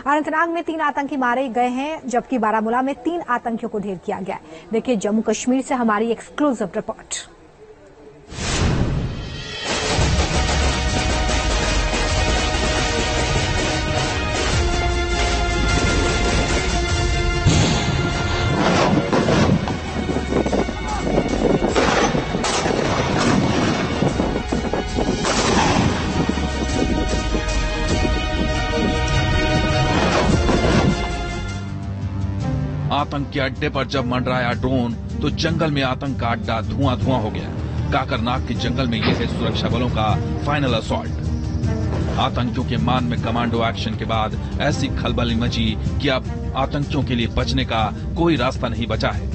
अनंतनाग में 3 आतंकी मारे गए हैं, जबकि बारामूला में 3 आतंकियों को ढेर किया गया है। देखिए जम्मू कश्मीर से हमारी एक्सक्लूसिव रिपोर्ट। आतंक के अड्डे पर जब मंडराया ड्रोन तो जंगल में आतंक का अड्डा धुआं धुआं हो गया। काकरनाग के जंगल में यह है सुरक्षा बलों का फाइनल असॉल्ट। आतंकियों के मान में कमांडो एक्शन के बाद ऐसी खलबली मची कि अब आतंकियों के लिए बचने का कोई रास्ता नहीं बचा है।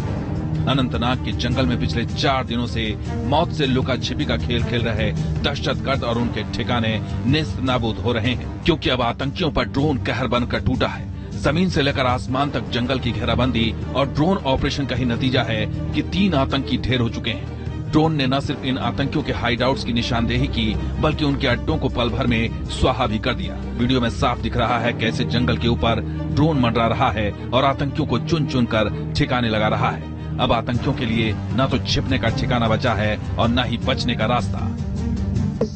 अनंतनाग के जंगल में पिछले 4 दिनों से मौत से लुका छिपी का खेल खेल रहे दहशतगर्द और उनके ठिकाने नेस्त नाबूद हो रहे हैं, क्योंकि अब आतंकियों पर ड्रोन कहर बनकर टूटा है। जमीन से लेकर आसमान तक जंगल की घेराबंदी और ड्रोन ऑपरेशन का ही नतीजा है कि 3 आतंकी ढेर हो चुके हैं। ड्रोन ने न सिर्फ इन आतंकियों के हाइडआउट्स की निशानदेही की, बल्कि उनके अड्डों को पल भर में स्वाहा भी कर दिया। वीडियो में साफ दिख रहा है कैसे जंगल के ऊपर ड्रोन मंडरा रहा है और आतंकियों को चुन चुन कर ठिकाने लगा रहा है। अब आतंकियों के लिए न तो छिपने का ठिकाना बचा है और न ही बचने का रास्ता।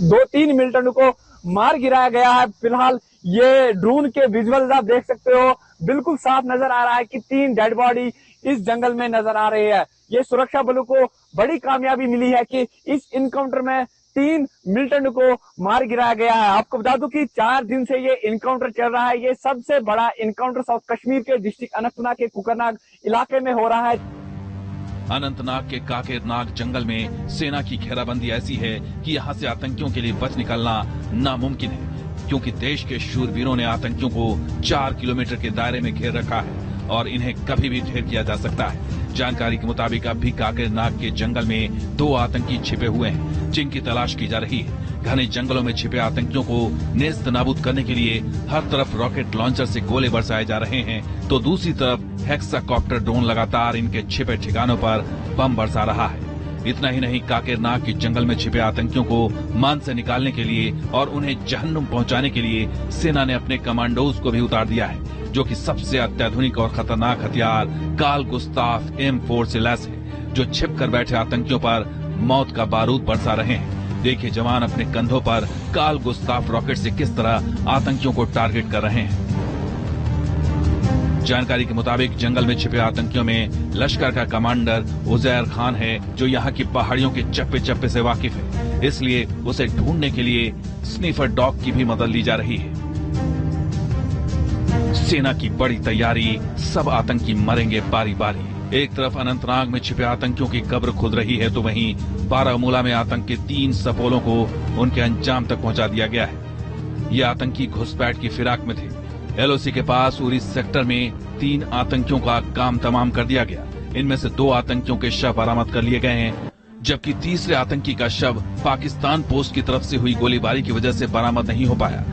2-3 मिलिटेंट को मार गिराया गया है। फिलहाल ये ड्रोन के विजुअल्स आप देख सकते हो, बिल्कुल साफ नजर आ रहा है कि 3 डेड बॉडी इस जंगल में नजर आ रही है। ये सुरक्षा बलों को बड़ी कामयाबी मिली है कि इस इनकाउंटर में 3 मिलिटेंट को मार गिराया गया है। आपको बता दूं कि 4 दिन से ये इनकाउंटर चल रहा है। ये सबसे बड़ा इनकाउंटर साउथ कश्मीर के डिस्ट्रिक्ट अनंतनाग के कुकरनाग इलाके में हो रहा है। अनंतनाग के काकेरनाग जंगल में सेना की घेराबंदी ऐसी है कि यहाँ से आतंकियों के लिए बच निकलना नामुमकिन है, क्योंकि देश के शूरवीरों ने आतंकियों को 4 किलोमीटर के दायरे में घेर रखा है और इन्हें कभी भी ढेर किया जा सकता है। जानकारी के मुताबिक अब भी काकेरनाग के जंगल में 2 आतंकी छिपे हुए हैं, जिनकी तलाश की जा रही है। घने जंगलों में छिपे आतंकियों को नेस्त नाबूद करने के लिए हर तरफ रॉकेट लॉन्चर से गोले बरसाए जा रहे हैं, तो दूसरी तरफ हेक्साकॉप्टर ड्रोन लगातार इनके छिपे ठिकानों पर बम बरसा रहा है। इतना ही नहीं, काकेरनाग के जंगल में छिपे आतंकियों को मान से निकालने के लिए और उन्हें जहन्नुम पहुंचाने के लिए सेना ने अपने कमांडोज को भी उतार दिया है, जो कि सबसे अत्याधुनिक और खतरनाक हथियार काल गुस्ताफ M4 से लैस है, जो छिप कर बैठे आतंकियों पर मौत का बारूद बरसा रहे हैं। देखिए जवान अपने कंधों पर काल गुस्ताफ रॉकेट से किस तरह आतंकियों को टारगेट कर रहे हैं। जानकारी के मुताबिक जंगल में छिपे आतंकियों में लश्कर का कमांडर उजैर खान है, जो यहाँ की पहाड़ियों के चप्पे चप्पे से वाकिफ है, इसलिए उसे ढूंढने के लिए स्नीफर डॉग की भी मदद ली जा रही है। सेना की बड़ी तैयारी, सब आतंकी मरेंगे बारी बारी। एक तरफ अनंतनाग में छिपे आतंकियों की कब्र खुद रही है, तो वहीं बारामूला में आतंक के 3 सपोलों को उनके अंजाम तक पहुंचा दिया गया है। ये आतंकी घुसपैठ की फिराक में थे। LOC के पास उरी सेक्टर में 3 आतंकियों का काम तमाम कर दिया गया। इनमें से 2 आतंकियों के शव बरामद कर लिए गए हैं, जबकि तीसरे आतंकी का शव पाकिस्तान पोस्ट की तरफ से हुई गोलीबारी की वजह से बरामद नहीं हो पाया।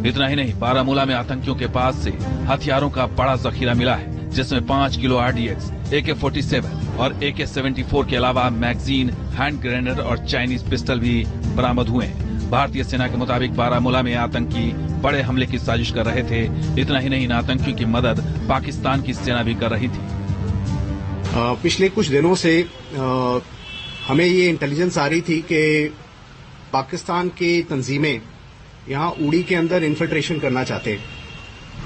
इतना ही नहीं, बारामूला में आतंकियों के पास से हथियारों का बड़ा जखीरा मिला है, जिसमें 5 किलो RDX, AK-47 और AK-74 के अलावा मैगजीन, हैंड ग्रेनेड और चाइनीज पिस्टल भी बरामद हुए हैं। भारतीय सेना के मुताबिक बारामूला में आतंकी बड़े हमले की साजिश कर रहे थे। इतना ही नहीं, इन आतंकियों की मदद पाकिस्तान की सेना भी कर रही थी। पिछले कुछ दिनों से हमें ये इंटेलिजेंस आ रही थी कि पाकिस्तान की तंजीमें यहाँ उड़ी के अंदर इन्फिल्ट्रेशन करना चाहते हैं,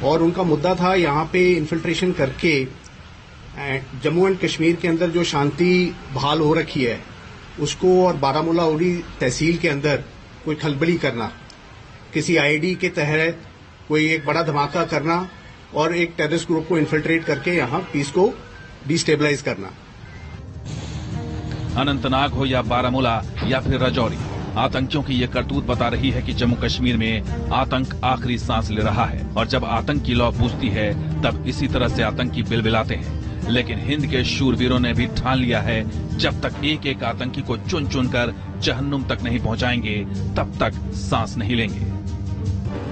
और उनका मुद्दा था यहाँ पे इन्फिल्ट्रेशन करके जम्मू एंड कश्मीर के अंदर जो शांति बहाल हो रखी है उसको, और बारामूला उड़ी तहसील के अंदर कोई खलबली करना, किसी IED के तहत कोई एक बड़ा धमाका करना और एक टेररिस्ट ग्रुप को इन्फिल्ट्रेट करके यहाँ पीस को डिस्टेबलाइज करना। अनंतनाग हो या बारामूला या फिर राजौरी, आतंकियों की ये करतूत बता रही है कि जम्मू कश्मीर में आतंक आखिरी सांस ले रहा है, और जब आतंक की लौ पूछती है तब इसी तरह से आतंकी बिलबिलाते हैं। लेकिन हिंद के शूरवीरों ने भी ठान लिया है, जब तक एक एक आतंकी को चुन चुन कर जहन्नुम तक नहीं पहुंचाएंगे, तब तक सांस नहीं लेंगे।